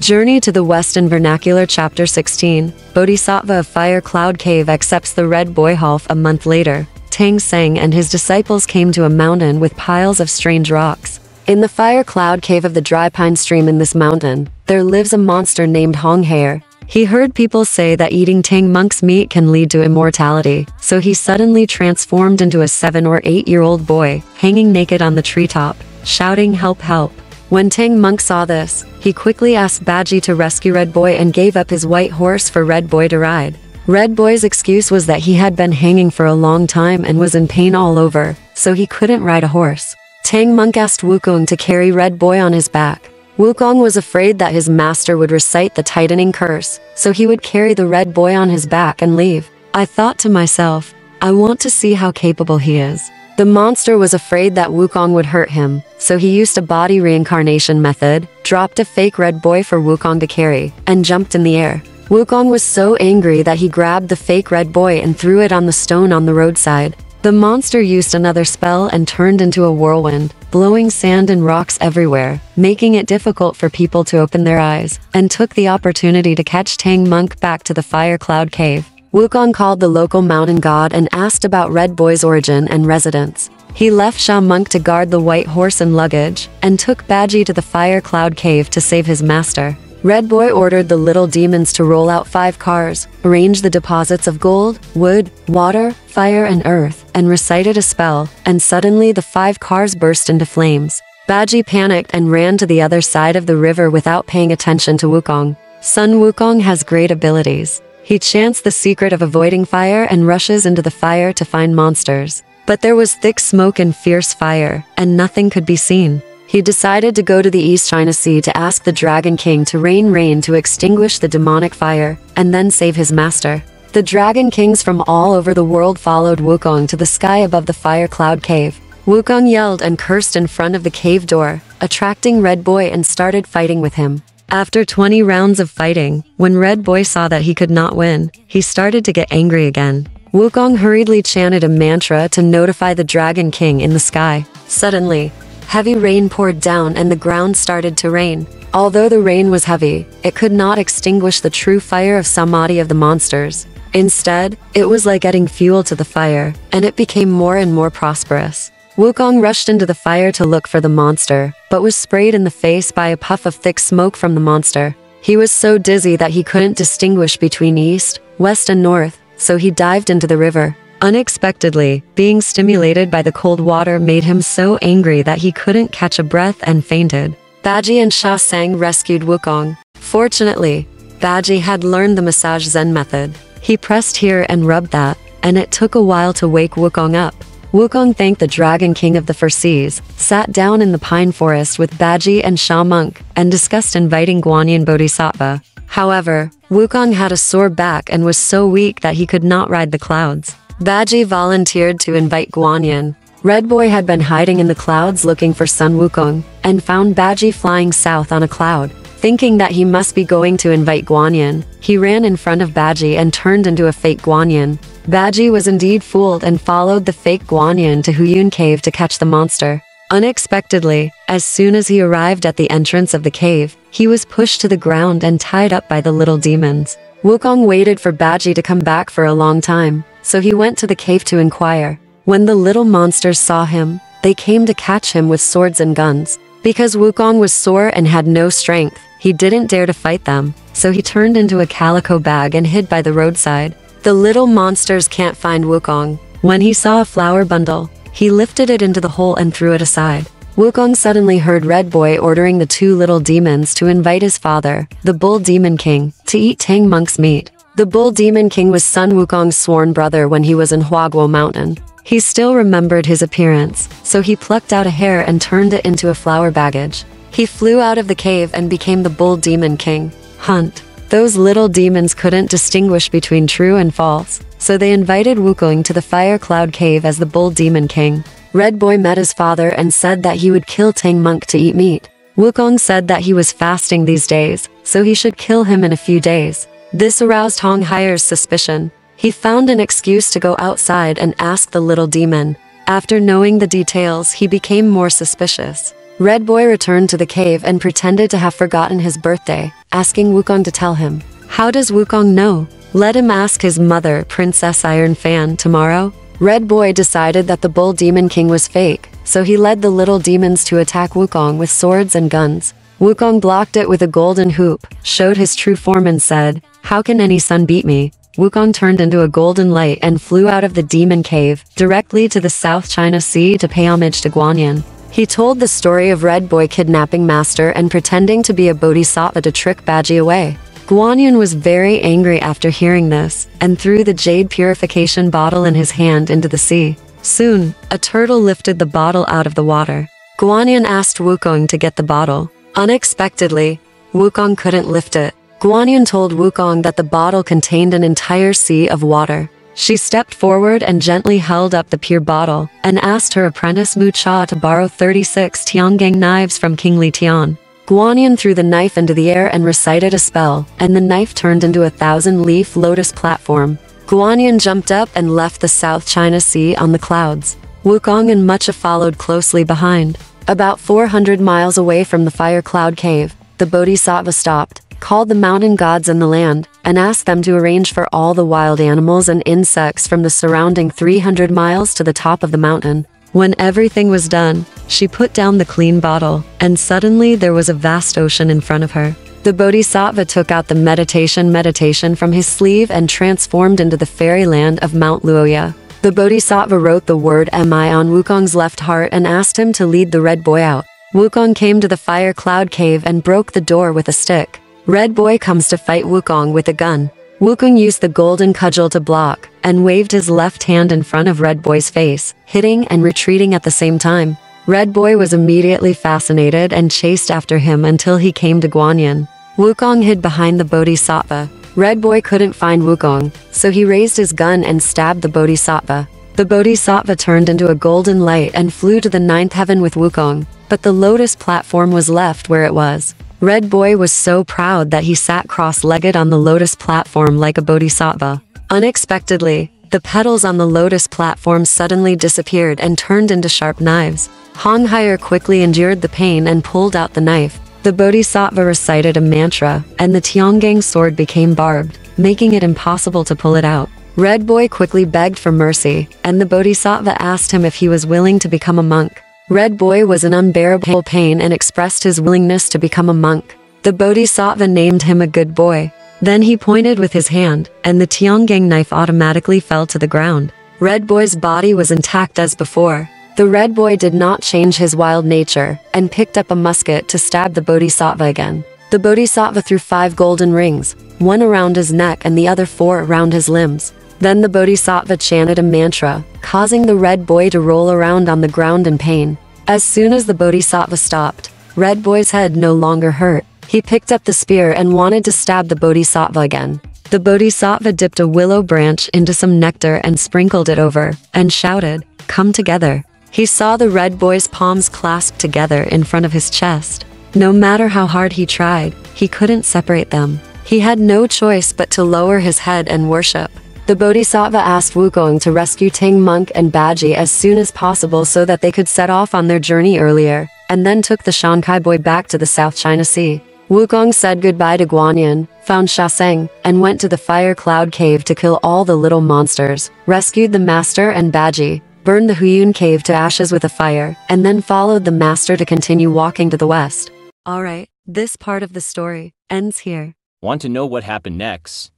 Journey to the West in Vernacular Chapter 16, Bodhisattva of Fire Cloud Cave accepts the Red Boy half a month later. Tang Seng and his disciples came to a mountain with piles of strange rocks. In the Fire Cloud Cave of the Dry Pine Stream in this mountain, there lives a monster named Hong Hair. He heard people say that eating Tang Monk's meat can lead to immortality, so he suddenly transformed into a 7 or 8-year-old boy, hanging naked on the treetop, shouting "Help, help." When Tang Monk saw this, he quickly asked Bajie to rescue Red Boy and gave up his white horse for Red Boy to ride. Red Boy's excuse was that he had been hanging for a long time and was in pain all over, so he couldn't ride a horse. Tang Monk asked Wukong to carry Red Boy on his back. Wukong was afraid that his master would recite the tightening curse, so he would carry the Red Boy on his back and leave. I thought to myself, I want to see how capable he is. The monster was afraid that Wukong would hurt him, so he used a body reincarnation method, dropped a fake Red Boy for Wukong to carry, and jumped in the air. Wukong was so angry that he grabbed the fake Red Boy and threw it on the stone on the roadside. The monster used another spell and turned into a whirlwind, blowing sand and rocks everywhere, making it difficult for people to open their eyes, and took the opportunity to catch Tang Monk back to the Fire Cloud Cave. Wukong called the local mountain god and asked about Red Boy's origin and residence. He left Sha Monk to guard the white horse and luggage, and took Bajie to the Fire Cloud Cave to save his master. Red Boy ordered the little demons to roll out 5 cars, arrange the deposits of gold, wood, water, fire and earth, and recited a spell, and suddenly the 5 cars burst into flames. Bajie panicked and ran to the other side of the river without paying attention to Wukong. Sun Wukong has great abilities. He chants the secret of avoiding fire and rushes into the fire to find monsters. But there was thick smoke and fierce fire, and nothing could be seen. He decided to go to the East China Sea to ask the Dragon King to rain rain to extinguish the demonic fire, and then save his master. The Dragon Kings from all over the world followed Wukong to the sky above the Fire Cloud Cave. Wukong yelled and cursed in front of the cave door, attracting Red Boy and started fighting with him. After 20 rounds of fighting, when Red Boy saw that he could not win, he started to get angry again. Wukong hurriedly chanted a mantra to notify the Dragon King in the sky. Suddenly, heavy rain poured down and the ground started to rain. Although the rain was heavy, it could not extinguish the true fire of samadhi of the monsters. Instead, it was like adding fuel to the fire, and it became more and more prosperous. Wukong rushed into the fire to look for the monster, but was sprayed in the face by a puff of thick smoke from the monster. He was so dizzy that he couldn't distinguish between east, west and north, so he dived into the river. Unexpectedly, being stimulated by the cold water made him so angry that he couldn't catch a breath and fainted. Bajie and Sha Sang rescued Wukong. Fortunately, Bajie had learned the massage Zen method. He pressed here and rubbed that, and it took a while to wake Wukong up. Wukong thanked the Dragon King of the Four Seas, sat down in the pine forest with Bajie and Sha Monk, and discussed inviting Guanyin Bodhisattva. However, Wukong had a sore back and was so weak that he could not ride the clouds. Bajie volunteered to invite Guanyin. Red Boy had been hiding in the clouds looking for Sun Wukong, and found Bajie flying south on a cloud. Thinking that he must be going to invite Guanyin, he ran in front of Bajie and turned into a fake Guanyin. Bajie was indeed fooled and followed the fake Guanyin to Huyun Cave to catch the monster. Unexpectedly, as soon as he arrived at the entrance of the cave, he was pushed to the ground and tied up by the little demons. Wukong waited for Bajie to come back for a long time, so he went to the cave to inquire. When the little monsters saw him, they came to catch him with swords and guns. Because Wukong was sore and had no strength, he didn't dare to fight them, so he turned into a calico bag and hid by the roadside. The little monsters can't find Wukong. When he saw a flower bundle, he lifted it into the hole and threw it aside. Wukong suddenly heard Red Boy ordering the 2 little demons to invite his father, the Bull Demon King, to eat Tang Monk's meat. The Bull Demon King was Sun Wukong's sworn brother when he was in Huaguo Mountain. He still remembered his appearance, so he plucked out a hair and turned it into a flower baggage. He flew out of the cave and became the Bull Demon King. Hunt. Those little demons couldn't distinguish between true and false, so they invited Wukong to the Fire Cloud Cave as the Bull Demon King. Red Boy met his father and said that he would kill Tang Monk to eat meat. Wukong said that he was fasting these days, so he should kill him in a few days. This aroused Hong Hair's suspicion. He found an excuse to go outside and ask the little demon. After knowing the details, he became more suspicious. Red Boy returned to the cave and pretended to have forgotten his birthday, asking Wukong to tell him. How does Wukong know? Let him ask his mother, Princess Iron Fan, tomorrow. Red Boy decided that the Bull Demon King was fake, so he led the little demons to attack Wukong with swords and guns. Wukong blocked it with a golden hoop, showed his true form and said, "How can any sun beat me?" Wukong turned into a golden light and flew out of the demon cave, directly to the South China Sea to pay homage to Guanyin. He told the story of Red Boy kidnapping Master and pretending to be a Bodhisattva to trick Bajie away. Guanyin was very angry after hearing this, and threw the jade purification bottle in his hand into the sea. Soon, a turtle lifted the bottle out of the water. Guanyin asked Wukong to get the bottle. Unexpectedly, Wukong couldn't lift it. Guanyin told Wukong that the bottle contained an entire sea of water. She stepped forward and gently held up the pure bottle, and asked her apprentice Mu Cha to borrow 36 Tiangang knives from King Li Tian. Guanyin threw the knife into the air and recited a spell, and the knife turned into a 1,000-leaf lotus platform. Guanyin jumped up and left the South China Sea on the clouds. Wukong and Mucha followed closely behind. About 400 miles away from the Fire Cloud Cave, the Bodhisattva stopped, called the mountain gods in the land, and asked them to arrange for all the wild animals and insects from the surrounding 300 miles to the top of the mountain. When everything was done, she put down the clean bottle, and suddenly there was a vast ocean in front of her. The Bodhisattva took out the meditation from his sleeve and transformed into the fairyland of Mount Luoya. The Bodhisattva wrote the word Mi on Wukong's left heart and asked him to lead the Red Boy out. Wukong came to the Fire Cloud Cave and broke the door with a stick. Red Boy comes to fight Wukong with a gun. Wukong used the golden cudgel to block, and waved his left hand in front of Red Boy's face, hitting and retreating at the same time. Red Boy was immediately fascinated and chased after him until he came to Guanyin. Wukong hid behind the Bodhisattva. Red Boy couldn't find Wukong, so he raised his gun and stabbed the Bodhisattva. The Bodhisattva turned into a golden light and flew to the 9th heaven with Wukong, but the lotus platform was left where it was. Red Boy was so proud that he sat cross-legged on the lotus platform like a bodhisattva. Unexpectedly, the petals on the lotus platform suddenly disappeared and turned into sharp knives. Hong Haier quickly endured the pain and pulled out the knife. The bodhisattva recited a mantra, and the Tiangang sword became barbed, making it impossible to pull it out. Red Boy quickly begged for mercy, and the bodhisattva asked him if he was willing to become a monk. Red Boy was in unbearable pain and expressed his willingness to become a monk. The Bodhisattva named him a good boy. Then he pointed with his hand, and the Tiangang knife automatically fell to the ground. Red Boy's body was intact as before. The Red Boy did not change his wild nature, and picked up a musket to stab the Bodhisattva again. The Bodhisattva threw 5 golden rings, 1 around his neck and the other 4 around his limbs. Then the Bodhisattva chanted a mantra, causing the Red Boy to roll around on the ground in pain. As soon as the Bodhisattva stopped, Red Boy's head no longer hurt. He picked up the spear and wanted to stab the Bodhisattva again. The Bodhisattva dipped a willow branch into some nectar and sprinkled it over, and shouted, "Come together." He saw the Red Boy's palms clasped together in front of his chest. No matter how hard he tried, he couldn't separate them. He had no choice but to lower his head and worship. The Bodhisattva asked Wukong to rescue Tang Monk and Bajie as soon as possible so that they could set off on their journey earlier, and then took the Shankai boy back to the South China Sea. Wukong said goodbye to Guanyin, found Shaseng, and went to the Fire Cloud Cave to kill all the little monsters, rescued the Master and Bajie, burned the Huyun Cave to ashes with a fire, and then followed the Master to continue walking to the west. Alright, this part of the story ends here. Want to know what happened next?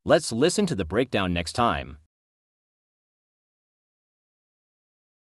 Let's listen to the breakdown next time.